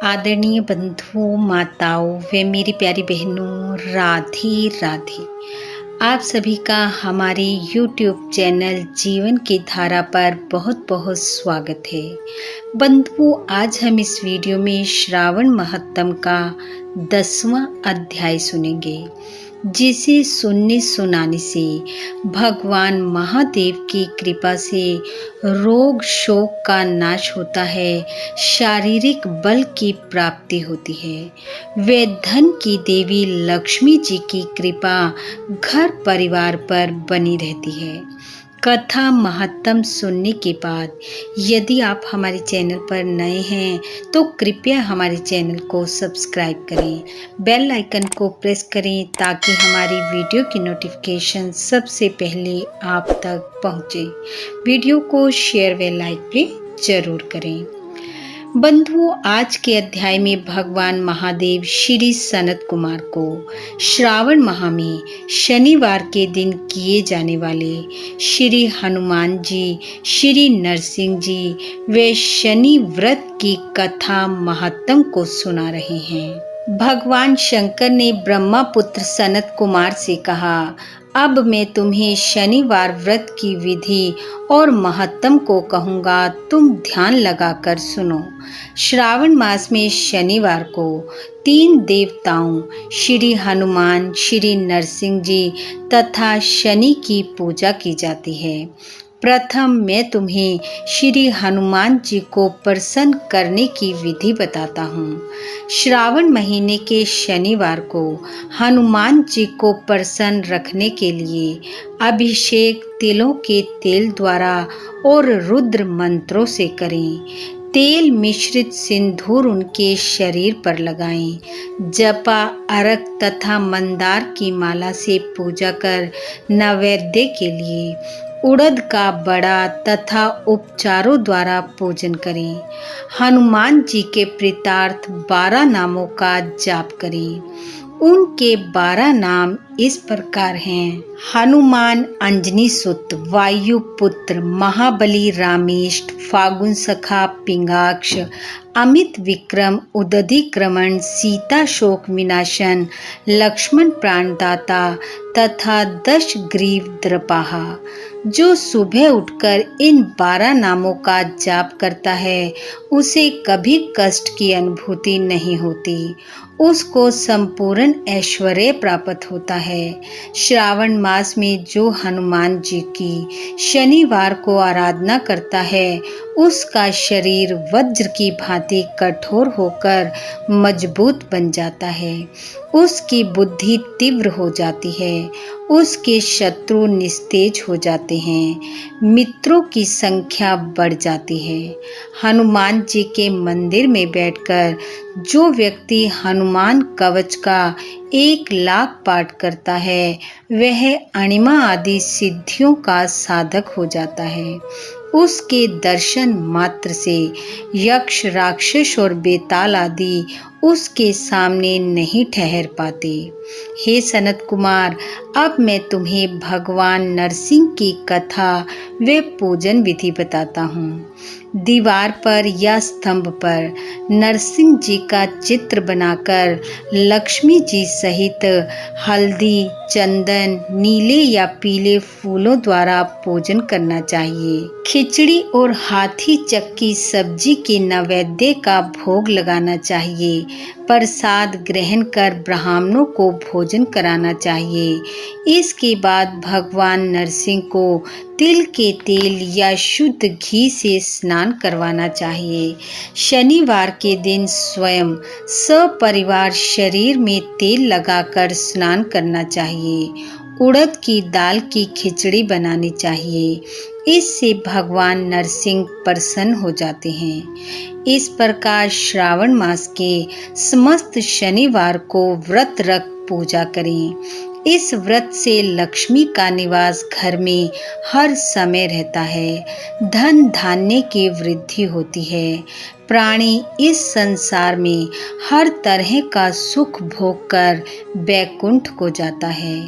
आदरणीय बंधुओं, माताओं व मेरी प्यारी बहनों, राधे राधे। आप सभी का हमारे YouTube चैनल जीवन की धारा पर बहुत बहुत स्वागत है। बंधुओं, आज हम इस वीडियो में श्रावण महात्म का 10वां अध्याय सुनेंगे, जिसे सुनने सुनाने से भगवान महादेव की कृपा से रोग शोक का नाश होता है, शारीरिक बल की प्राप्ति होती है व धन की देवी लक्ष्मी जी की कृपा घर परिवार पर बनी रहती है। कथा महात्म सुनने के बाद यदि आप हमारे चैनल पर नए हैं तो कृपया हमारे चैनल को सब्सक्राइब करें, बेल आइकन को प्रेस करें ताकि हमारी वीडियो की नोटिफिकेशन सबसे पहले आप तक पहुंचे। वीडियो को शेयर व लाइक भी जरूर करें। बंधुओं, आज के अध्याय में भगवान महादेव श्री सनत कुमार को श्रावण माह में शनिवार के दिन किए जाने वाले श्री हनुमान जी, श्री नरसिंह जी व शनि व्रत की कथा महात्म को सुना रहे हैं। भगवान शंकर ने ब्रह्मा पुत्र सनत कुमार से कहा, अब मैं तुम्हें शनिवार व्रत की विधि और महत्तम को कहूँगा, तुम ध्यान लगाकर सुनो। श्रावण मास में शनिवार को 3 देवताओं श्री हनुमान, श्री नरसिंह जी तथा शनि की पूजा की जाती है। प्रथम मैं तुम्हें श्री हनुमान जी को प्रसन्न करने की विधि बताता हूँ। श्रावण महीने के शनिवार को हनुमान जी को प्रसन्न रखने के लिए अभिषेक तिलों के तेल द्वारा और रुद्र मंत्रों से करें। तेल मिश्रित सिंदूर उनके शरीर पर लगाएं। जपा, अर्घ तथा मंदार की माला से पूजा कर नैवेद्य के लिए उड़द का बड़ा तथा उपचारों द्वारा पूजन करें। हनुमान जी के प्रीतार्थ 12 नामों का जाप करें। उनके 12 नाम इस प्रकार हैं: हनुमान अंजनी सुत, वायु पुत्र, महाबली रामेष्ट, फागुन सखा पिंगाक्ष, अमित विक्रम, उदधिक्रमण, सीता शोक विनाशन, लक्ष्मण प्राणदाता तथा 10 ग्रीव द्रपाहा। जो सुबह उठकर इन 12 नामों का जाप करता है उसे कभी कष्ट की अनुभूति नहीं होती, उसको संपूर्ण ऐश्वर्य प्राप्त होता है। श्रावण मास में जो हनुमान जी की शनिवार को आराधना करता है उसका शरीर वज्र की भांति कठोर होकर मजबूत बन जाता है, उसकी बुद्धि तीव्र हो जाती है, उसके शत्रु निस्तेज हो जाते हैं, मित्रों की संख्या बढ़ जाती है। हनुमान जी के मंदिर में बैठकर जो व्यक्ति हनुमान कवच का 1 लाख पाठ करता है वह अणिमा आदि सिद्धियों का साधक हो जाता है। उसके दर्शन मात्र से यक्ष, राक्षस और बेताल आदि उसके सामने नहीं ठहर पाते। हे सनत कुमार, अब मैं तुम्हें भगवान नरसिंह की कथा व पूजन विधि बताता हूँ। दीवार पर या स्तंभ पर नरसिंह जी का चित्र बनाकर लक्ष्मी जी सहित हल्दी, चंदन, नीले या पीले फूलों द्वारा पूजन करना चाहिए। खिचड़ी और हाथी चक्की सब्जी के नैवेद्य का भोग लगाना चाहिए। प्रसाद ग्रहण कर ब्राह्मणों को भोजन कराना चाहिए। इसके बाद भगवान नरसिंह को तिल के तेल या शुद्ध घी से स्नान करवाना चाहिए। शनिवार के दिन स्वयं सपरिवार शरीर में तेल लगाकर स्नान करना चाहिए। उड़द की दाल की खिचड़ी बनानी चाहिए, इससे भगवान नरसिंह प्रसन्न हो जाते हैं। इस प्रकार श्रावण मास के समस्त शनिवार को व्रत रख पूजा करें। इस व्रत से लक्ष्मी का निवास घर में हर समय रहता है, धन धान्य की वृद्धि होती है। प्राणी इस संसार में हर तरह का सुख भोग कर बैकुंठ को जाता है।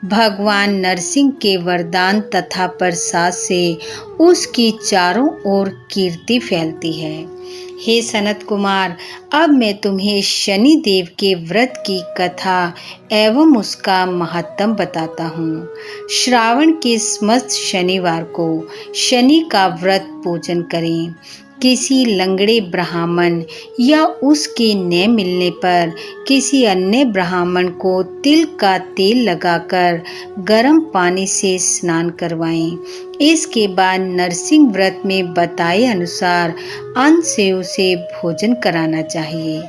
भगवान नरसिंह के वरदान तथा प्रसाद से उसकी चारों ओर कीर्ति फैलती है। हे सनत कुमार, अब मैं तुम्हें शनि देव के व्रत की कथा एवं उसका महत्तम बताता हूँ। श्रावण के समस्त शनिवार को शनि का व्रत पूजन करें। किसी लंगड़े ब्राह्मण या उसके न मिलने पर किसी अन्य ब्राह्मण को तिल का तेल लगाकर गर्म पानी से स्नान करवाएं। इसके बाद नरसिंह व्रत में बताए अनुसार अन्न से उसे भोजन कराना चाहिए।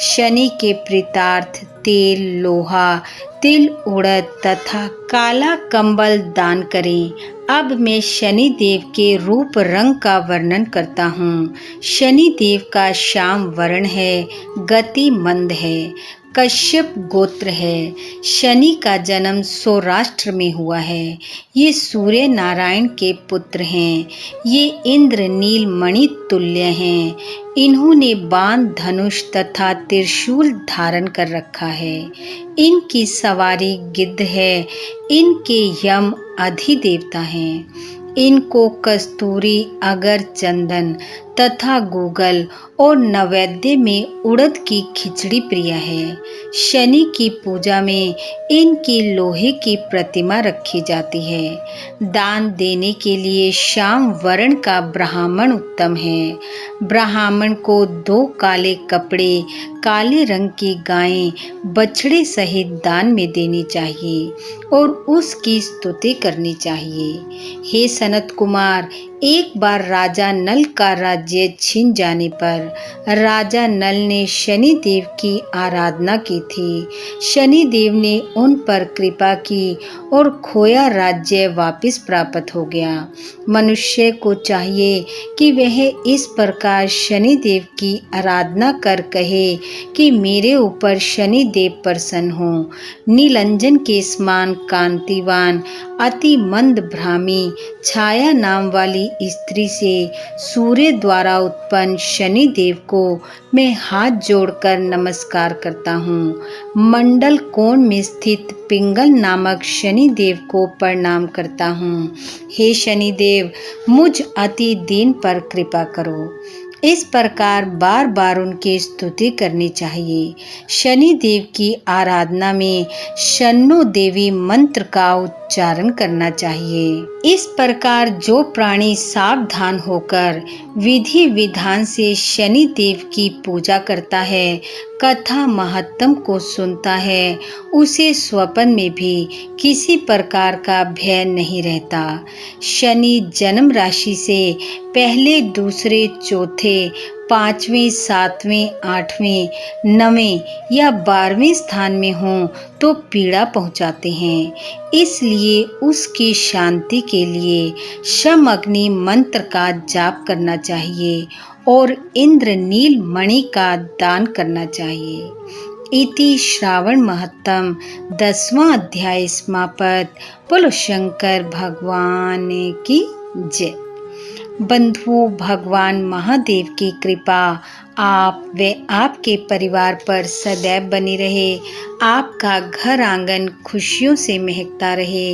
शनि के प्रीतार्थ तेल, लोहा, तिल, उड़द तथा काला कंबल दान करें। अब मैं शनि देव के रूप रंग का वर्णन करता हूँ। शनि देव का श्याम वर्ण है, गति मंद है, कश्यप गोत्र है। शनि का जन्म सौराष्ट्र में हुआ है। ये सूर्य नारायण के पुत्र हैं। ये इंद्र नील मणि तुल्य हैं। इन्होंने बाण, धनुष तथा त्रिशूल धारण कर रखा है। इनकी सवारी गिद्ध है। इनके यम अधिदेवता हैं। इनको कस्तूरी, अगर, चंदन तथा गूगल और नैवेद्य में उड़द की खिचड़ी प्रिय है। शनि की पूजा में इनकी लोहे की प्रतिमा रखी जाती है। दान देने के लिए श्याम वर्ण का ब्राह्मण उत्तम है। ब्राह्मण को 2 काले कपड़े, काले रंग की गायें, बछड़े सहित दान में देनी चाहिए और उसकी स्तुति करनी चाहिए। हे सनत कुमार, एक बार राजा नल का राज्य छिन जाने पर राजा नल ने शनि देव की आराधना की थी। शनि देव ने उन पर कृपा की और खोया राज्य वापस प्राप्त हो गया। मनुष्य को चाहिए कि वह इस प्रकार शनि देव की आराधना कर कहे कि मेरे ऊपर शनि देव प्रसन्न हो। नीलंजन के समान कांतिवान, अति मंद भ्रामी छाया नाम वाली स्त्री से सूर्य द्वारा उत्पन्न शनि देव को मैं हाथ जोड़कर नमस्कार करता हूँ। मंडल कोण में स्थित पिंगल नामक शनि देव को प्रणाम करता हूँ। हे शनि देव, मुझ अति दीन पर कृपा करो। इस प्रकार बार बार उनकी स्तुति करनी चाहिए। शनि देव की आराधना में शन्नो देवी मंत्र का उच्चारण करना चाहिए। इस प्रकार जो प्राणी सावधान होकर विधि विधान से शनि देव की पूजा करता है, कथा महत्तम को सुनता है, उसे स्वप्न में भी किसी प्रकार का भय नहीं रहता। शनि जन्म राशि से पहले, दूसरे, चौथे, 5वें, 7वें, 8वें, 9वें या 12वें स्थान में हों तो पीड़ा पहुंचाते हैं। इसलिए उसकी शांति के लिए शम अग्नि मंत्र का जाप करना चाहिए और इंद्र नील मणि का दान करना चाहिए। इति श्रावण महत्तम 10वां अध्याय समाप्त। बोलो शंकर भगवान की जय। बंधुओं, भगवान महादेव की कृपा आप व आपके परिवार पर सदैव बनी रहे। आपका घर आंगन खुशियों से महकता रहे।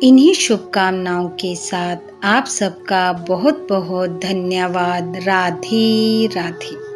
इन्हीं शुभकामनाओं के साथ आप सबका बहुत बहुत धन्यवाद। राधे राधे।